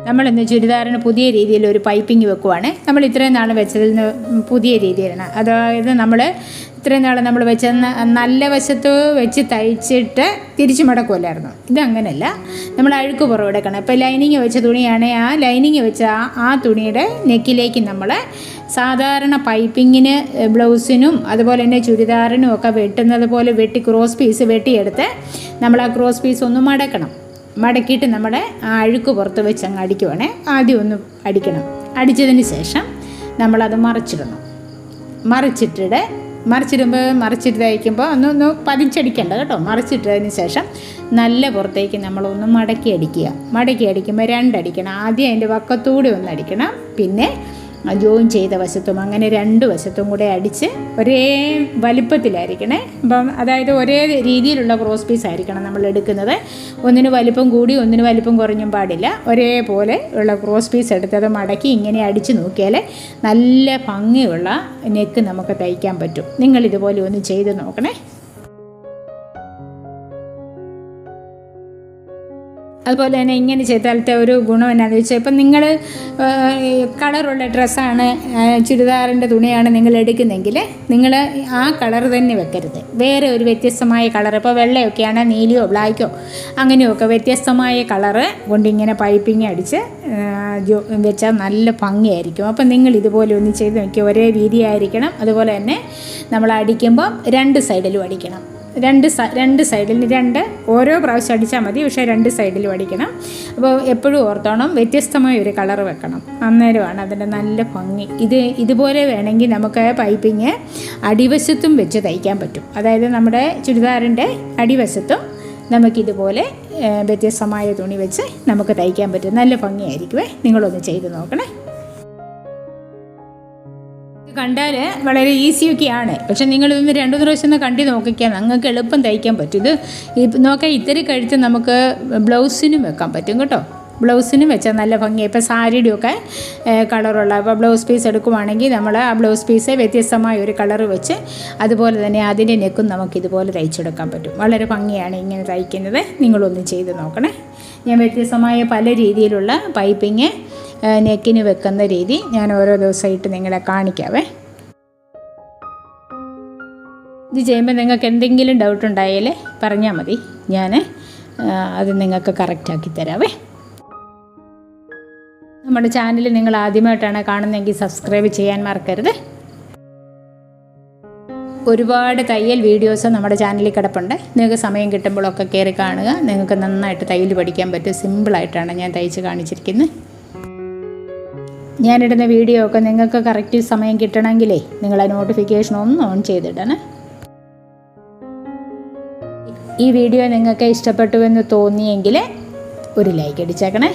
നമ്മളിന്ന് ചുരിദാറിന് പുതിയ രീതിയിൽ ഒരു പൈപ്പിംഗ് വെക്കുവാണ്. നമ്മൾ ഇത്രയും നാൾ വെച്ചതിൽ നിന്ന് പുതിയ രീതിയിലാണ്. അതായത് നമ്മൾ ഇത്രയും നാൾ നമ്മൾ വെച്ച നല്ല വശത്ത് വെച്ച് തയ്ച്ചിട്ട് തിരിച്ചു മടക്കുമല്ലായിരുന്നു. ഇതങ്ങനെയല്ല, നമ്മൾ അഴുക്ക് പുറമെടുക്കണം. ഇപ്പോൾ ലൈനിങ് വെച്ച തുണിയാണെങ്കിൽ ആ ലൈനിങ് വെച്ച ആ തുണിയുടെ നെക്കിലേക്ക് നമ്മൾ സാധാരണ പൈപ്പിങ്ങിന് ബ്ലൗസിനും അതുപോലെ തന്നെ ചുരിദാറിനും ഒക്കെ വെട്ടുന്നത് പോലെ ക്രോസ് പീസ് വെട്ടിയെടുത്ത് നമ്മൾ ആ ക്രോസ് പീസ് ഒന്ന് മടക്കണം. മടക്കിയിട്ട് നമ്മുടെ ആ അഴുക്ക് പുറത്ത് വെച്ച് അങ്ങ് അടിക്കുവാണേ. ആദ്യം ഒന്ന് അടിക്കണം. അടിച്ചതിന് ശേഷം നമ്മളത് മറിച്ചിടണം. മറിച്ചിട്ട് തയ്ക്കുമ്പോൾ ഒന്ന് പതിച്ചടിക്കേണ്ട കേട്ടോ. മറിച്ചിട്ടതിന് ശേഷം നല്ല പുറത്തേക്ക് നമ്മളൊന്ന് മടക്കി അടിക്കുമ്പോൾ 2 അടിക്കണം. ആദ്യം അതിൻ്റെ വക്കത്തൂടെ ഒന്ന് അടിക്കണം, പിന്നെ ജോയിൻ ചെയ്ത വശത്തും, അങ്ങനെ 2 വശത്തും കൂടെ അടിച്ച് ഒരേ വലിപ്പത്തിലായിരിക്കണേ. അപ്പം അതായത് ഒരേ രീതിയിലുള്ള ക്രോസ് പീസ് ആയിരിക്കണം നമ്മൾ എടുക്കുന്നത്. ഒന്നിന് വലിപ്പം കൂടി ഒന്നിന് വലിപ്പം കുറഞ്ഞും പാടില്ല. ഒരേപോലെ ഉള്ള ക്രോസ് പീസ് എടുത്തത് മടക്കി ഇങ്ങനെ അടിച്ച് നോക്കിയാൽ നല്ല ഭംഗിയുള്ള നെക്ക് നമുക്ക് തയ്ക്കാൻ പറ്റും. നിങ്ങളിതുപോലെ ഒന്ന് ചെയ്ത് നോക്കണേ. അതുപോലെ തന്നെ ഇങ്ങനെ ചെയ്താലത്തെ ഒരു ഗുണം എന്നാന്ന് വെച്ചാൽ, ഇപ്പം നിങ്ങൾ കളറുള്ള ഡ്രസ്സാണ്, ചുരിദാറിൻ്റെ തുണിയാണ് നിങ്ങൾ എടുക്കുന്നെങ്കിൽ നിങ്ങൾ ആ കളർ തന്നെ വെക്കരുത്. വേറെ ഒരു വ്യത്യസ്തമായ കളർ, ഇപ്പോൾ വെള്ളയൊക്കെയാണ്, നീലയോ ബ്ലാക്കോ അങ്ങനെയൊക്കെ വ്യത്യസ്തമായ കളറ് കൊണ്ടിങ്ങനെ പൈപ്പിങ് അടിച്ച് വെച്ചാൽ നല്ല ഭംഗിയായിരിക്കും. അപ്പം നിങ്ങൾ ഇതുപോലെ ഒന്ന് ചെയ്ത് നോക്കി. ഒരേ രീതിയായിരിക്കണം. അതുപോലെ തന്നെ നമ്മൾ അടിക്കുമ്പം 2 സൈഡിലും അടിക്കണം. രണ്ട് സൈഡിൽ 2 ഓരോ പ്രാവശ്യം അടിച്ചാൽ മതി, പക്ഷേ 2 സൈഡിലും അടിക്കണം. അപ്പോൾ എപ്പോഴും ഓർത്തോണം, വ്യത്യസ്തമായ ഒരു കളർ വെക്കണം. അന്നേരമാണ് അതിൻ്റെ നല്ല ഭംഗി. ഇതുപോലെ വേണമെങ്കിൽ നമുക്ക് പൈപ്പിങ് അടിവശത്തും വെച്ച് തയ്ക്കാൻ പറ്റും. അതായത് നമ്മുടെ ചുരിദാറിൻ്റെ അടിവശത്തും നമുക്കിതുപോലെ വ്യത്യസ്തമായ തുണി വെച്ച് നമുക്ക് തയ്ക്കാൻ പറ്റും. നല്ല ഭംഗിയായിരിക്കുമേ. നിങ്ങളൊന്ന് ചെയ്ത് നോക്കണേ. കണ്ടാൽ വളരെ ഈസിയൊക്കെയാണ്, പക്ഷെ നിങ്ങളിതൊന്ന് 2 പ്രാവശ്യം ഒന്ന് കണ്ടു നോക്കിക്കാൻ നിങ്ങൾക്ക് എളുപ്പം തയ്ക്കാൻ പറ്റും. ഇത് നോക്കാം, ഇത്തിരി കഴുത്ത് നമുക്ക് ബ്ലൗസിനും വെക്കാൻ പറ്റും കേട്ടോ. ബ്ലൗസിനും വെച്ചാൽ നല്ല ഭംഗിയാണ്. ഇപ്പോൾ സാരിയുടെയൊക്കെ കളറുള്ള ഇപ്പോൾ ബ്ലൗസ് പീസ് എടുക്കുവാണെങ്കിൽ നമ്മൾ ആ ബ്ലൗസ് പീസ് വ്യത്യസ്തമായ ഒരു കളർ വെച്ച് അതുപോലെ തന്നെ അതിൻ്റെ നെക്കും നമുക്കിതുപോലെ തയ്ച്ചെടുക്കാൻ പറ്റും. വളരെ ഭംഗിയാണ് ഇങ്ങനെ തയ്ക്കുന്നത്. നിങ്ങളൊന്ന് ചെയ്ത് നോക്കണേ. ഞാൻ വ്യത്യസ്തമായ പല രീതിയിലുള്ള പൈപ്പിങ് നെക്കിന് വെക്കുന്ന രീതി ഞാൻ ഓരോ ദിവസമായിട്ട് നിങ്ങളെ കാണിക്കാവേ. ഇത് ചെയ്യുമ്പോൾ നിങ്ങൾക്ക് എന്തെങ്കിലും ഡൗട്ട് ഉണ്ടായാൽ പറഞ്ഞാൽ മതി, ഞാൻ അത് നിങ്ങൾക്ക് കറക്റ്റാക്കി തരാവേ. നമ്മുടെ ചാനൽ നിങ്ങൾ ആദ്യമായിട്ടാണ് കാണുന്നതെങ്കിൽ സബ്സ്ക്രൈബ് ചെയ്യാൻ മറക്കരുത്. ഒരുപാട് തയ്യൽ വീഡിയോസ് നമ്മുടെ ചാനലിൽ കിടപ്പുണ്ട്. നിങ്ങൾക്ക് സമയം കിട്ടുമ്പോഴൊക്കെ കയറി കാണുക. നിങ്ങൾക്ക് നന്നായിട്ട് തയ്യൽ പഠിക്കാൻ പറ്റും. സിമ്പിളായിട്ടാണ് ഞാൻ തയ്ച്ച് കാണിച്ചിരിക്കുന്നത്. ഞാനിടുന്ന വീഡിയോ ഒക്കെ നിങ്ങൾക്ക് കറക്റ്റ് സമയം കിട്ടണമെങ്കിലേ നിങ്ങൾ ആ നോട്ടിഫിക്കേഷൻ ഒന്ന് ഓൺ ചെയ്തിടണേ. ഈ വീഡിയോ നിങ്ങൾക്ക് ഇഷ്ടപ്പെട്ടുവെന്ന് തോന്നിയെങ്കിൽ ഒരു ലൈക്ക് അടിച്ചേക്കണേ.